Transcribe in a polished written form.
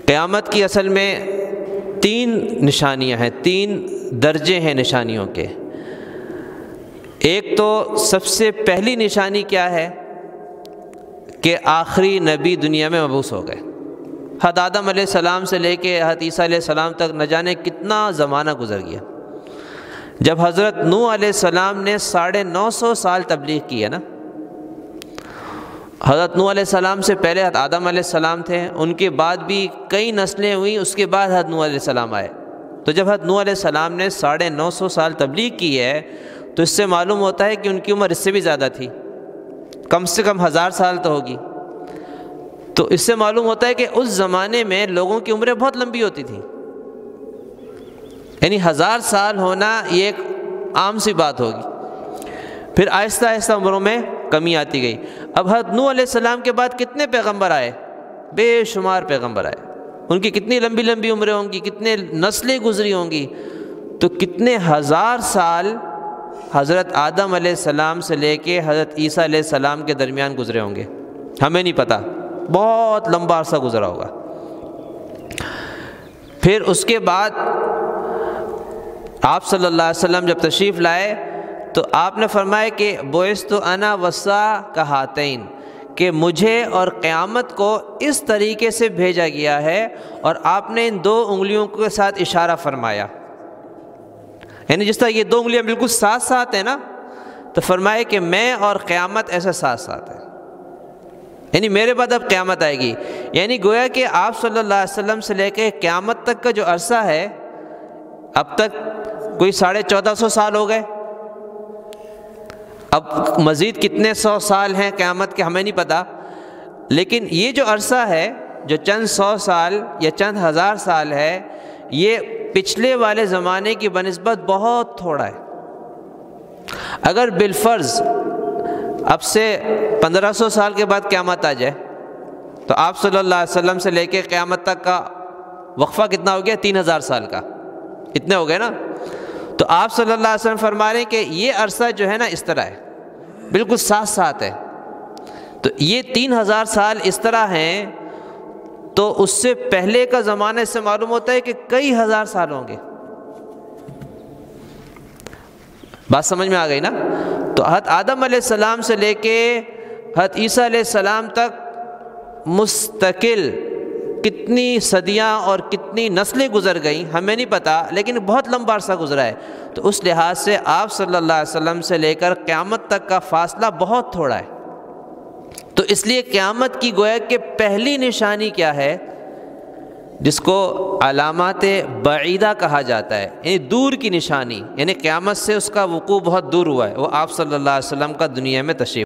قیامت کی اصل میں 3 نشانیاں ہیں، 3 درجے ہیں نشانیوں کے۔ ایک تو سب سے پہلی نشانی کیا ہے کہ آخری نبی دنیا میں مبعوث ہو گئے۔ حضرت آدم علیہ السلام سے لے کے حضرت عیسیٰ علیہ السلام تک نہ جانے کتنا زمانہ گزر گیا۔ جب حضرت نوح علیہ السلام نے 950 سال تبلیغ کی ہے نا، حضرت نوح علیہ السلام سے پہلے حضرت آدم علیہ السلام تھے، ان کے بعد بھی کئی نسلیں ہوئیں، اس کے بعد حضرت نوح علیہ السلام آئے۔ تو جب حضرت نوح علیہ السلام نے 950 سال تبلیغ کی ہے تو اس سے معلوم ہوتا ہے کہ ان کی عمر اس سے بھی زیادہ تھی، کم سے کم 1000 سال تو ہوگی۔ تو اس سے معلوم ہوتا ہے کہ اس زمانے میں لوگوں کی عمریں بہت لمبی ہوتی تھیں، یعنی 1000 سال ہونا یہ ایک عام سی بات ہوگی۔ پھر آہستہ آہستہ عمروں میں کمی آتی گئی۔ اب حضرت نوح علیہ السلام کے بعد کتنے پیغمبر آئے؟ بے شمار پیغمبر آئے، ان کی کتنی لمبی لمبی عمریں ہوں گی، کتنے نسلیں گزری ہوں گی، تو کتنے 1000 سال حضرت آدم علیہ السلام سے لے کے حضرت عیسیٰ علیہ السلام کے درمیان گزرے ہوں گے، ہمیں نہیں پتہ، بہت لمبا عرصہ گزرا ہوگا۔ پھر اس کے بعد آپ صلی اللہ علیہ وسلم جب تشریف لائے تو آپ نے فرمایا کہ بعثت انا والساعۃ کہاتین، کہ مجھے اور قیامت کو اس طریقے سے بھیجا گیا ہے، اور آپ نے ان 2 انگلیوں کے ساتھ اشارہ فرمایا، یعنی جس طرح یہ 2 انگلیاں بالکل ساتھ ساتھ ہیں نا، تو فرمایا کہ میں اور قیامت ایسے ساتھ ساتھ ہیں، یعنی میرے بعد اب قیامت آئے گی۔ یعنی گویا کہ آپ صلی اللہ علیہ وسلم سے لے کے قیامت تک کا جو عرصہ ہے، اب تک کوئی 1450 سال ہو گئے، اب مزید کتنے 100 سال ہیں قیامت کے ہمیں نہیں پتہ، لیکن یہ جو عرصہ ہے جو چند 100 سال یا چند 1000 سال ہے، یہ پچھلے والے زمانے کی بنسبت بہت تھوڑا ہے۔ اگر بالفرض اب سے 1500 سال کے بعد قیامت آ جائے تو آپ صلی اللہ علیہ وسلم سے لے کے قیامت تک کا وقفہ کتنا ہو گیا؟ 3000 سال کا، اتنے ہو گئے نا۔ تو آپ صلی اللہ علیہ وسلم فرما رہے ہیں کہ یہ عرصہ جو ہے نا اس طرح ہے، بالکل ساتھ ساتھ ہے، تو یہ 3000 سال اس طرح ہیں، تو اس سے پہلے کا زمانہ اس سے معلوم ہوتا ہے کہ کئی 1000 سال ہوں گے۔ بات سمجھ میں آ گئی نا؟ تو حضرت آدم علیہ السلام سے لے کے حضرت عیسیٰ علیہ السلام تک مستقل کتنی صدیاں اور کتنی نسلیں گزر گئیں ہمیں نہیں پتہ، لیکن بہت لمبا عرصہ گزرا ہے۔ تو اس لحاظ سے آپ صلی اللہ علیہ وسلم سے لے کر قیامت تک کا فاصلہ بہت تھوڑا ہے۔ تو اس لیے قیامت کی گویا کہ پہلی نشانی کیا ہے، جس کو علامات بعیدہ کہا جاتا ہے، یعنی دور کی نشانی، یعنی قیامت سے اس کا وقوع بہت دور ہوا ہے، وہ آپ صلی اللہ علیہ وسلم کا دنیا میں تشریف